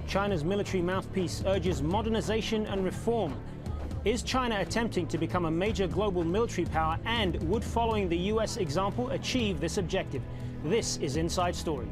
China's military mouthpiece urges modernization and reform. Is China attempting to become a major global military power, and would following the US example achieve this objective? This is Inside Story.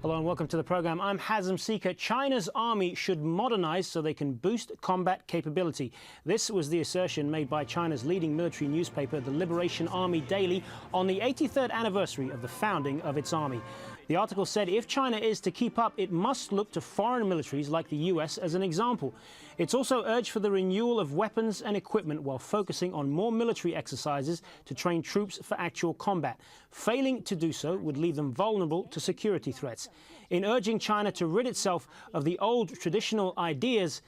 Hello and welcome to the program. I'm Hazem Seeker. China's army should modernize so they can boost combat capability. This was the assertion made by China's leading military newspaper, the Liberation Army Daily, on the 83rd anniversary of the founding of its army. The article said if China is to keep up, it must look to foreign militaries like the US as an example. It's also urged for the renewal of weapons and equipment while focusing on more military exercises to train troops for actual combat. Failing to do so would leave them vulnerable to security threats. In urging China to rid itself of the old traditional ideas,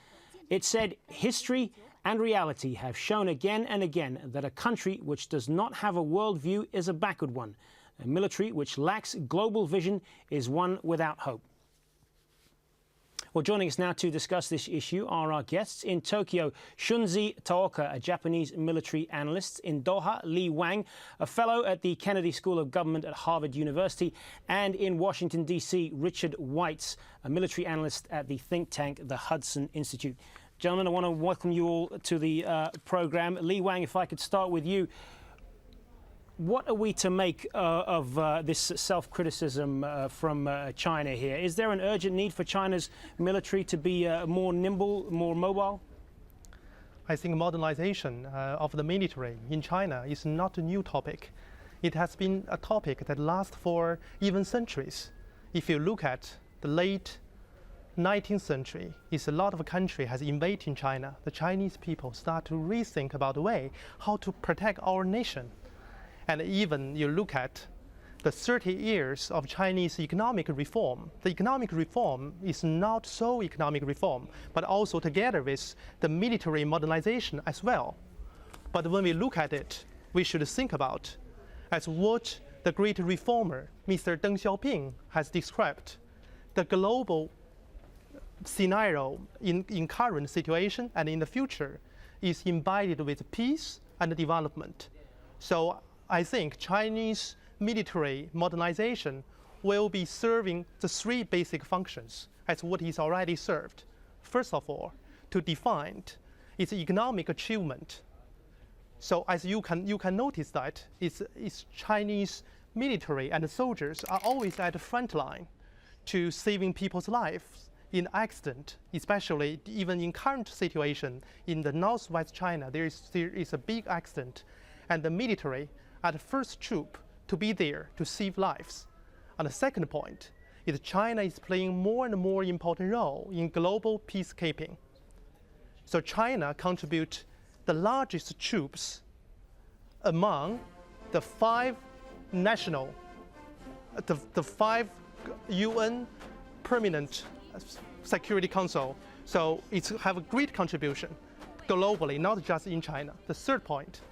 it said history and reality have shown again and again that a country which does not have a worldview is a backward one. A military which lacks global vision is one without hope. Well, joining us now to discuss this issue are our guests. In Tokyo, Shunzi Taoka, a Japanese military analyst. In Doha, Li Wang, a fellow at the Kennedy School of Government at Harvard University. And in Washington, D.C., Richard Weitz, a military analyst at the think tank, the Hudson Institute. Gentlemen, I want to welcome you all to the program. Li Wang, if I could start with you. What are we to make of this self-criticism from China here? Is there an urgent need for China's military to be more nimble, more mobile? I think modernization of the military in China is not a new topic. It has been a topic that lasts for even centuries. If you look at the late 19th century, a lot of countries has invaded China. The Chinese people start to rethink about the way how to protect our nation. And even you look at the 30 years of Chinese economic reform. The economic reform is not so economic reform, but also together with the military modernization as well. But when we look at it, we should think about as what the great reformer, Mr. Deng Xiaoping, has described. The global scenario in current situation and in the future is embodied with peace and development. So I think Chinese military modernization will be serving the three basic functions as what is already served. First of all, to define its economic achievement. So as you can notice that it's Chinese military and soldiers are always at the front line to saving people's lives in accident, especially even in current situation in the northwest China, there is a big accident, and the military are the first troop to be there to save lives. And the second point is China is playing more and more important role in global peacekeeping. So China contributes the largest troops among the five UN permanent Security Council. So it have a great contribution globally, not just in China. The third point,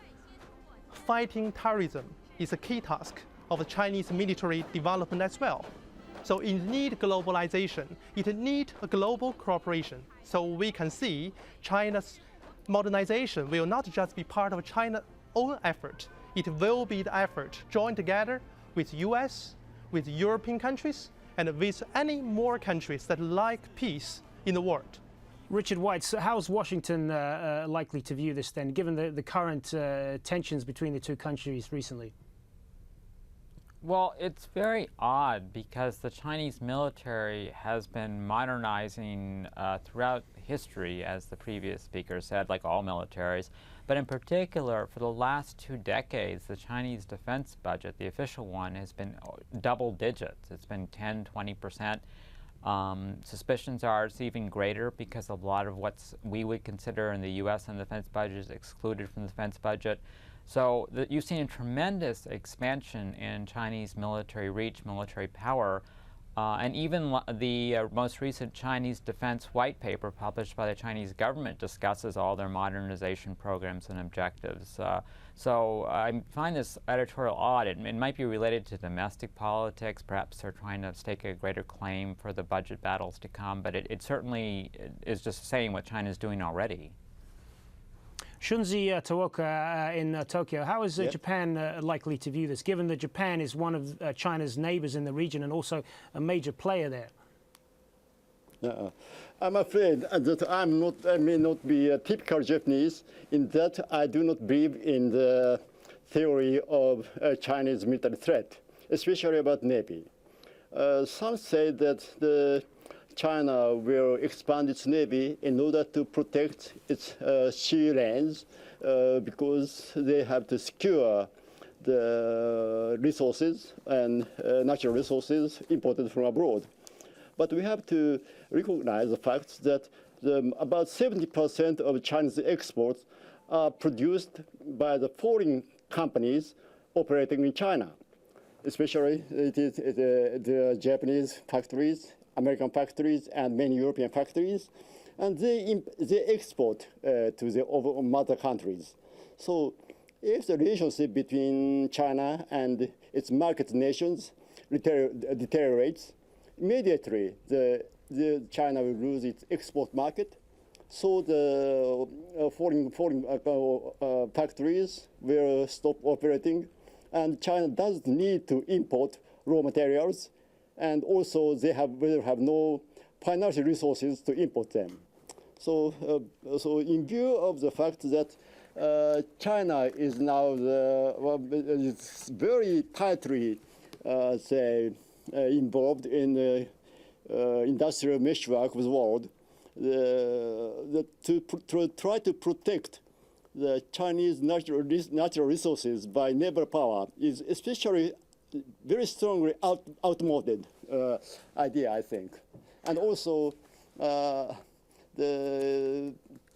fighting terrorism is a key task of the Chinese military development as well. So it needs globalization, it needs a global cooperation. So we can see China's modernization will not just be part of China's own effort, it will be the effort joined together with US, with European countries, and with any more countries that like peace in the world. Richard Weitz, how is Washington likely to view this then, given the current tensions between the two countries recently? Well, it's very odd because the Chinese military has been modernizing throughout history, as the previous speaker said, like all militaries. But in particular, for the last 2 decades, the Chinese defense budget, the official one, has been double digits. It's been 10, 20%. Suspicions are it's even greater because a lot of what we would consider in the U.S. and the defense budget is excluded from the defense budget. So you've seen a tremendous expansion in Chinese military reach, military power, and even the most recent Chinese defense white paper published by the Chinese government discusses all their modernization programs and objectives. So I find this editorial odd. It might be related to domestic politics. Perhaps they're trying to stake a greater claim for the budget battles to come, but it certainly is just saying what China's doing already. Shunzi Taoka in Tokyo, how is Yep. Japan likely to view this, given that Japan is one of China's neighbors in the region and also a major player there? I'm afraid that I may not be a typical Japanese in that I do not believe in the theory of Chinese military threat, especially about Navy. Some say that China will expand its Navy in order to protect its sea lanes because they have to secure the resources and natural resources imported from abroad. But we have to recognize the fact that about 70% of Chinese exports are produced by the foreign companies operating in China. Especially it is the Japanese factories, American factories, and many European factories. And they export to the mother countries. So if the relationship between China and its market nations deteriorates, immediately China will lose its export market. So the foreign factories will stop operating. And China doesn't need to import raw materials. And also they will have no financial resources to import them. So in view of the fact that China is now it's very tightly involved in the industrial meshwork with the world, to try to protect the Chinese natural resources by naval power is especially very strongly outmoded idea, I think. And also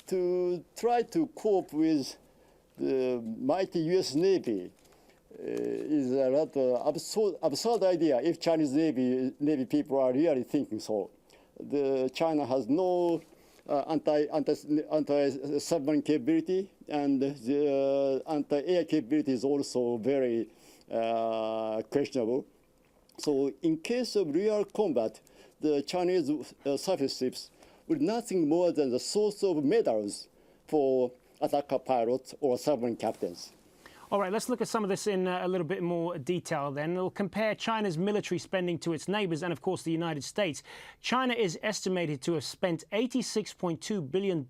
to try to cope with the mighty U.S. Navy is a rather absurd idea if Chinese Navy people are really thinking so. China has no anti-submarine capability, and the anti-air capability is also very questionable. So in case of real combat, the Chinese surface ships were nothing more than the source of medals for attacker pilots or submarine captains. All right, let's look at some of this in a little bit more detail then. We'll compare China's military spending to its neighbors and, of course, the United States. China is estimated to have spent $86.2 billion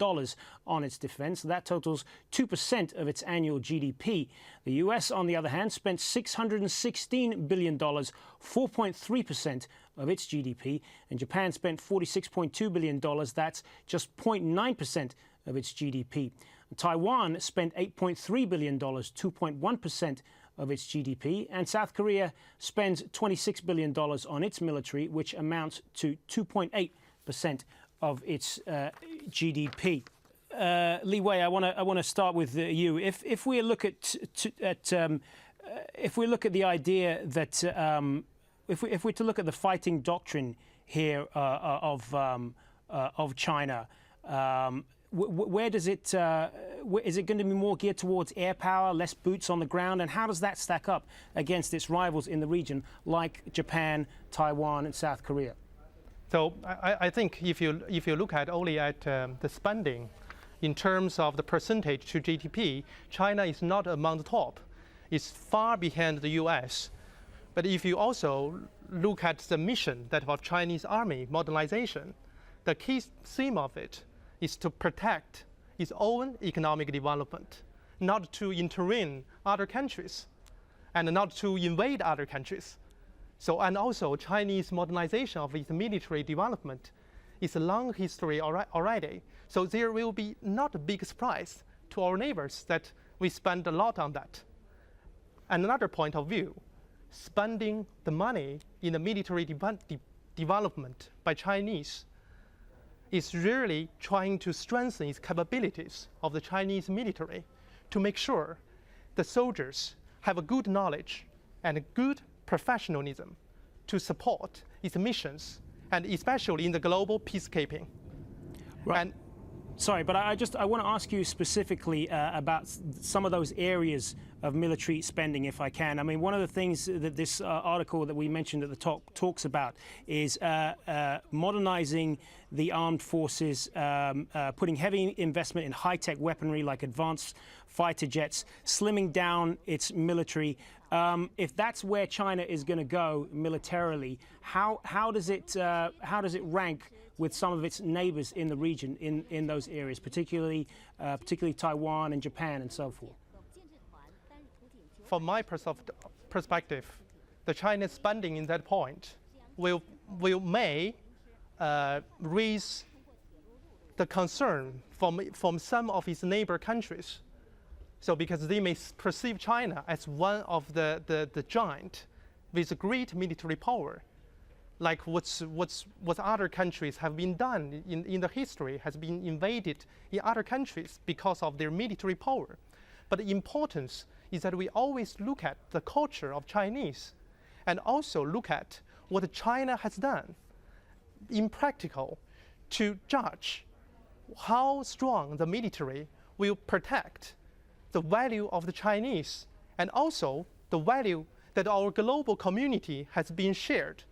on its defense. That totals 2% of its annual GDP. The U.S., on the other hand, spent $616 billion, 4.3% of its GDP. And Japan spent $46.2 billion. That's just 0.9% of its GDP. Taiwan spent $8.3 billion, 2.1% of its GDP, and South Korea spends $26 billion on its military, which amounts to 2.8% of its GDP. Li Wei, I want to start with you. If we look at the idea that if we're to look at the fighting doctrine here of China. Where does it, is it going to be more geared towards air power, less boots on the ground? And how does that stack up against its rivals in the region like Japan, Taiwan, and South Korea? So I think if you look at only at the spending in terms of the percentage to GDP, China is not among the top. It's far behind the US. But if you also look at the mission that of Chinese army, modernization, the key theme of it is to protect its own economic development, not to intervene other countries, and not to invade other countries. So, and also Chinese modernization of its military development is a long history already. So there will be not a big surprise to our neighbors that we spend a lot on that. And another point of view, spending the money in the military development by Chinese is really trying to strengthen its capabilities of the Chinese military to make sure the soldiers have a good knowledge and a good professionalism to support its missions, and especially in the global peacekeeping. Right. Sorry, but I want to ask you specifically about some of those areas of military spending, if I can. I mean, one of the things that this article that we mentioned at the top talks about is modernizing the armed forces, putting heavy investment in high-tech weaponry like advanced fighter jets, slimming down its military. If that's where China is going to go militarily, how does it rank with some of its neighbors in the region in those areas, particularly Taiwan and Japan and so forth? From my perspective, the Chinese spending in that point may raise the concern from some of its neighbor countries. So because they may perceive China as one of the giant with great military power, like what other countries have been done in the history, has been invaded in other countries because of their military power. But the importance is that we always look at the culture of Chinese and also look at what China has done in practical to judge how strong the military will protect the value of the Chinese and also the value that our global community has been shared.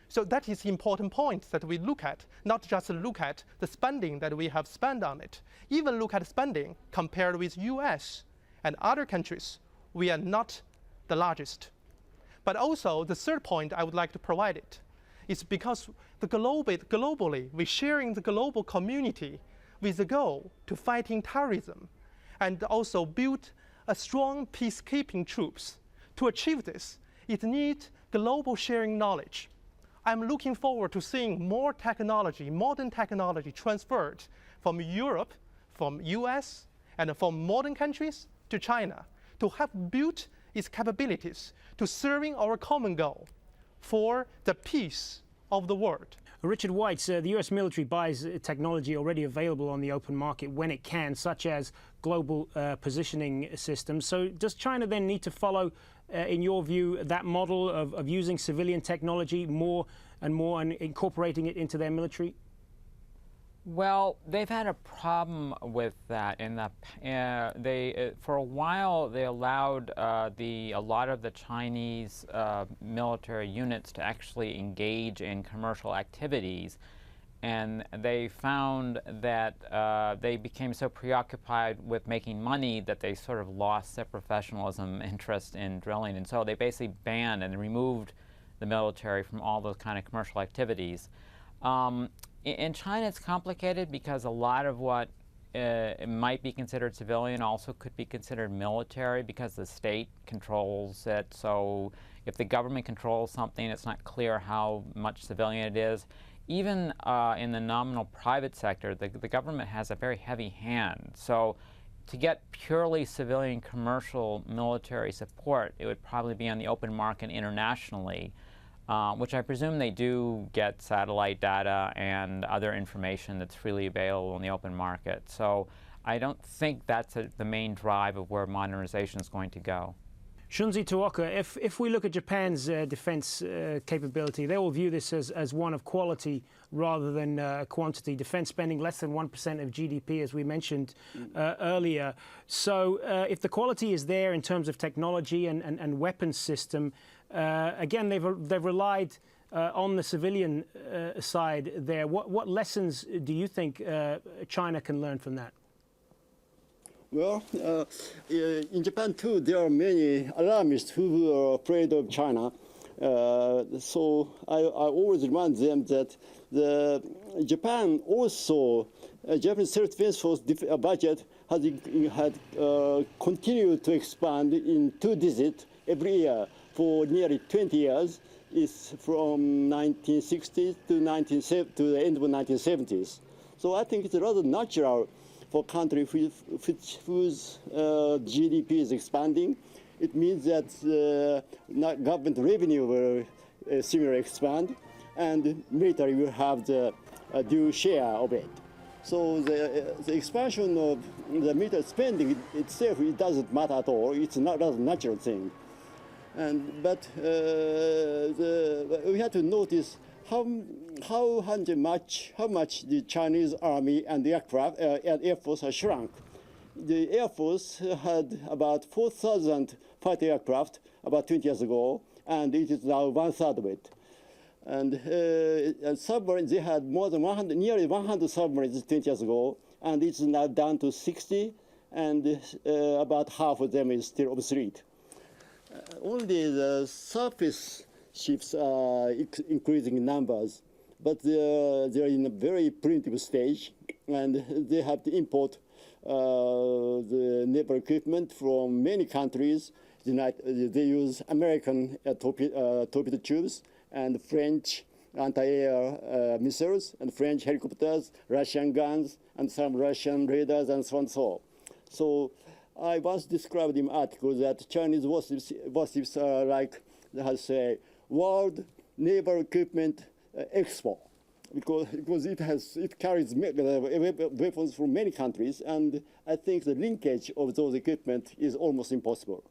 So that is the important point that we look at, not just look at the spending that we have spent on it. Even look at spending compared with US and other countries, we are not the largest. But also the third point I would like to provide it is because globally, we're sharing the global community with the goal to fighting terrorism and also build a strong peacekeeping troops. To achieve this, it needs global sharing knowledge. I'm looking forward to seeing more technology, modern technology transferred from Europe, from US, and from modern countries to China to have built its capabilities to serving our common goal for the peace of the world. Richard White, the US military buys technology already available on the open market when it can, such as global positioning systems. So does China then need to follow, in your view, that model of using civilian technology more and incorporating it into their military? Well, they've had a problem with that in that for a while they allowed a lot of the Chinese military units to actually engage in commercial activities, and they found that they became so preoccupied with making money that they sort of lost their professionalism interest in drilling, and so they basically banned and removed the military from all those kind of commercial activities. In China, it's complicated because a lot of what might be considered civilian also could be considered military because the state controls it. So if the government controls something, it's not clear how much civilian it is. Even in the nominal private sector, the government has a very heavy hand. So to get purely civilian commercial military support, it would probably be on the open market internationally. Which I presume they do get satellite data and other information that's freely available in the open market. So I don't think that's the main drive of where modernization is going to go. Shunzi Tuoka, if we look at Japan's defense capability, they will view this as one of quality rather than quantity. Defense spending less than 1% of GDP, as we mentioned earlier. So if the quality is there in terms of technology and weapons system, again, they've relied on the civilian side there. What lessons do you think China can learn from that? Well, in Japan too, there are many alarmists who are afraid of China. So I always remind them that Japan also, Japanese self-defense force budget had continued to expand in 2 digits every year for nearly 20 years. It's from 1960s to the end of the 1970s. So I think it's rather natural for a country whose GDP is expanding. It means that government revenue will similarly expand, and military will have the due share of it. So the expansion of the military spending itself, it doesn't matter at all. It's not a natural thing. But we have to notice how much the Chinese Army and the aircraft and Air Force has shrunk. The Air Force had about 4,000 fighter aircraft about 20 years ago, and it is now 1/3 of it. And submarines, they had more than nearly 100 submarines 20 years ago, and it's now down to 60, and about half of them is still obsolete. Only the surface ships are increasing in numbers, but they're in a very primitive stage, and they have to import the naval equipment from many countries. They use American torpedo tubes and French anti-air missiles and French helicopters, Russian guns, and some Russian radars, and so on and so on. So I once described in an article that Chinese warships are like, how to say, World Naval Equipment Expo, because it carries weapons from many countries, and I think the linkage of those equipment is almost impossible.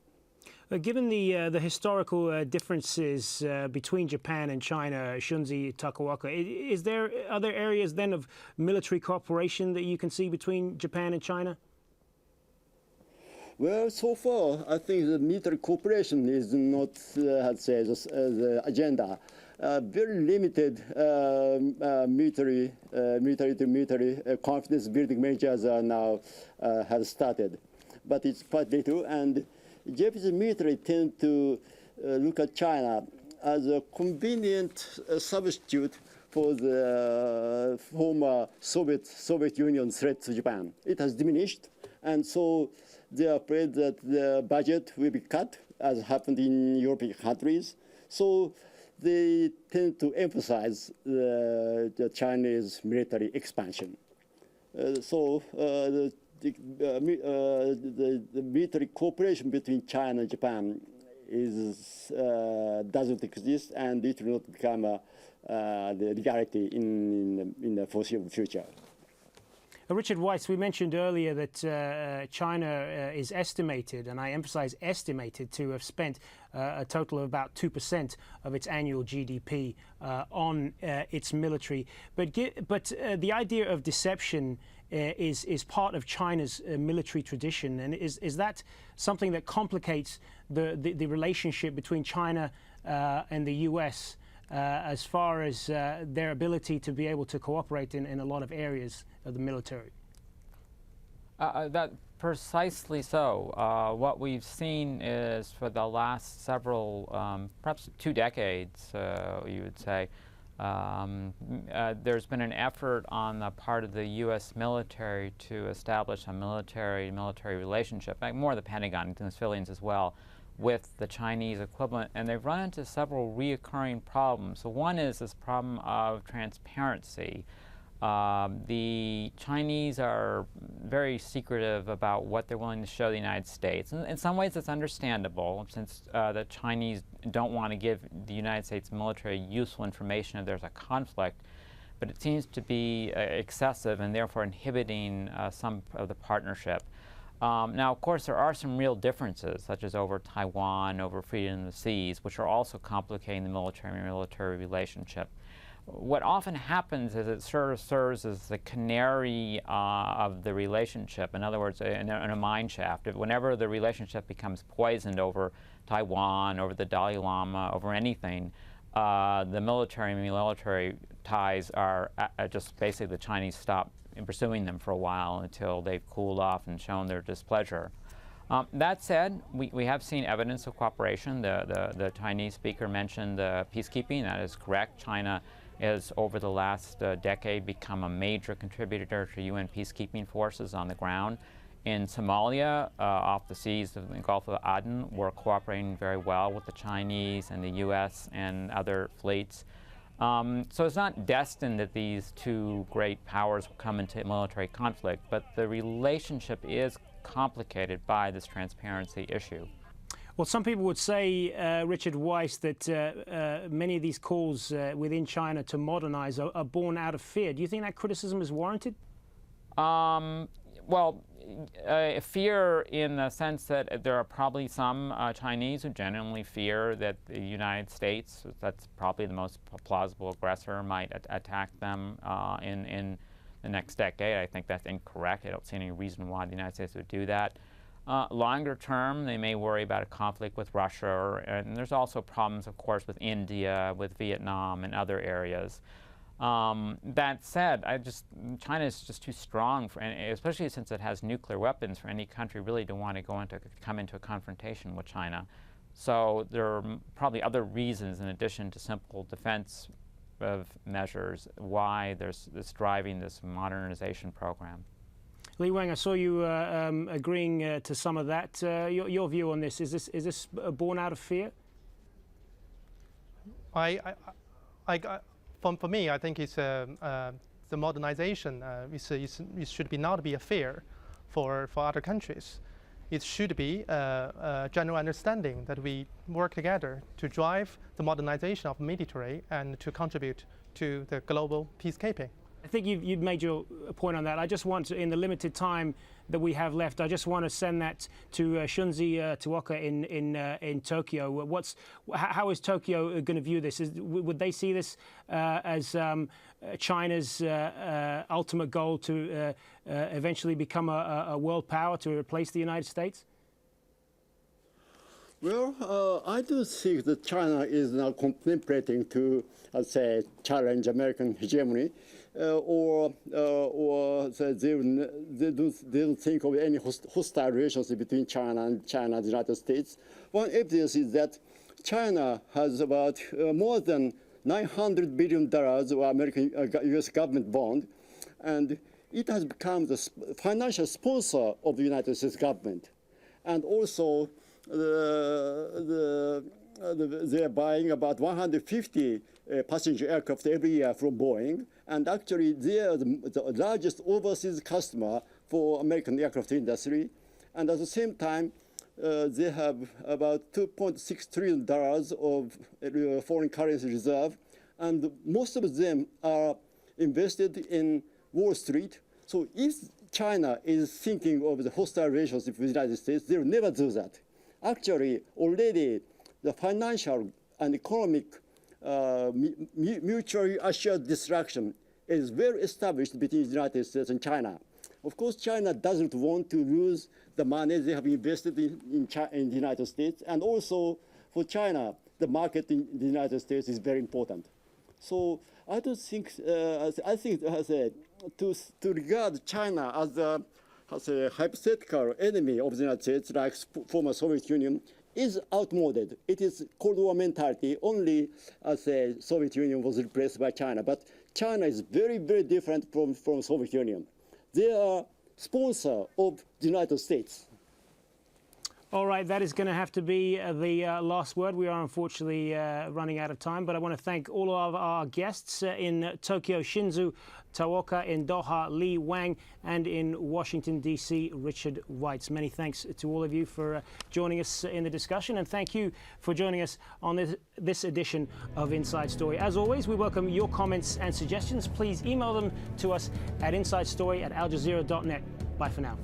Given the historical differences between Japan and China, Shunzi Takawaka, is there other areas then of military cooperation that you can see between Japan and China? Well, so far, I think the military cooperation is not, how to say, the agenda. Very limited military confidence building measures are now have started, but it's quite little. And Japanese military tend to look at China as a convenient substitute for the former Soviet Union threat to Japan. It has diminished, and so they are afraid that the budget will be cut, as happened in European countries. So they tend to emphasize the Chinese military expansion. The military cooperation between China and Japan doesn't exist, and it will not become the reality in the foreseeable future. Richard Weiss, we mentioned earlier that China is estimated, and I emphasize estimated, to have spent a total of about 2% of its annual GDP on its military. But the idea of deception is part of China's military tradition, and is that something that complicates the relationship between China and the US as far as their ability to be able to cooperate in a lot of areas of the military? That precisely so. What we've seen is for the last several, perhaps 2 decades, you would say, there's been an effort on the part of the U.S. military to establish a military relationship, more the Pentagon and the civilians as well, with the Chinese equivalent, and they've run into several reoccurring problems. So one is this problem of transparency. The Chinese are very secretive about what they're willing to show the United States. And in some ways it's understandable, since the Chinese don't want to give the United States military useful information if there's a conflict. But it seems to be excessive and therefore inhibiting some of the partnership. Now, of course, there are some real differences, such as over Taiwan, over freedom of the seas, which are also complicating the military relationship. What often happens is it sort of serves as the canary of the relationship. In other words, in a mine shaft. Whenever the relationship becomes poisoned over Taiwan, over the Dalai Lama, over anything, the military ties are just basically the Chinese stop pursuing them for a while until they've cooled off and shown their displeasure. That said, we have seen evidence of cooperation. The Chinese speaker mentioned peacekeeping. That is correct. China has, over the last decade, become a major contributor to UN peacekeeping forces on the ground. In Somalia, off the seas of the Gulf of Aden, we're cooperating very well with the Chinese and the U.S. and other fleets. So it's not destined that these two great powers will come into military conflict, but the relationship is complicated by this transparency issue. Well, some people would say, Richard Weiss, that many of these calls within China to modernize are born out of fear. Do you think that criticism is warranted? Well, fear in the sense that there are probably some Chinese who genuinely fear that the United States, that's probably the most plausible aggressor, might attack them in the next decade. I think that's incorrect. I don't see any reason why the United States would do that. Longer term, they may worry about a conflict with Russia, and there's also problems, of course, with India, with Vietnam, and other areas. That said, China is just too strong, especially since it has nuclear weapons, for any country really to want to come into a confrontation with China. So there are probably other reasons, in addition to simple defense of measures, why there's driving this modernization program. Li Wang, I saw you agreeing to some of that. Your view on this, is this born out of fear? For me, I think it's the modernization. It should not be a fear for other countries. It should be a general understanding that we work together to drive the modernization of military and to contribute to the global peacekeeping. I think you've made your point on that. I just want to, in the limited time that we have left, I just want to send that to Shunzi Taoka in Tokyo. How is Tokyo going to view this? Would they see this as China's ultimate goal to eventually become a world power to replace the United States? Well, I do think that China is now contemplating to, say, challenge American hegemony, or they don't think of any hostile relationship between China and the United States. One evidence is that China has about more than $900 billion of American U.S. government bond, and it has become the financial sponsor of the United States government, and also they're buying about 150 passenger aircraft every year from Boeing, and actually they are the largest overseas customer for American aircraft industry. And at the same time, they have about $2.6 trillion of foreign currency reserve, and most of them are invested in Wall Street. So if China is thinking of the hostile relationship with the United States, they will never do that. Actually, already the financial and economic mutually assured destruction is well established between the United States and China. Of course, China doesn't want to lose the money they have invested in the United States, and also for China, the market in the United States is very important. So I don't think, I think to regard China as a hypothetical enemy of the United States, like former Soviet Union, is outmoded. It is Cold War mentality. Only as the Soviet Union was replaced by China. But China is very, very different from Soviet Union. They are sponsor of the United States. All right, that is going to have to be the last word. We are unfortunately running out of time, but I want to thank all of our guests in Tokyo, Shinzu Taoka, in Doha, Li Wang, and in Washington, D.C., Richard Weitz. Many thanks to all of you for joining us in the discussion, and thank you for joining us on this edition of Inside Story. As always, we welcome your comments and suggestions. Please email them to us at insidestory@aljazeera.net. Bye for now.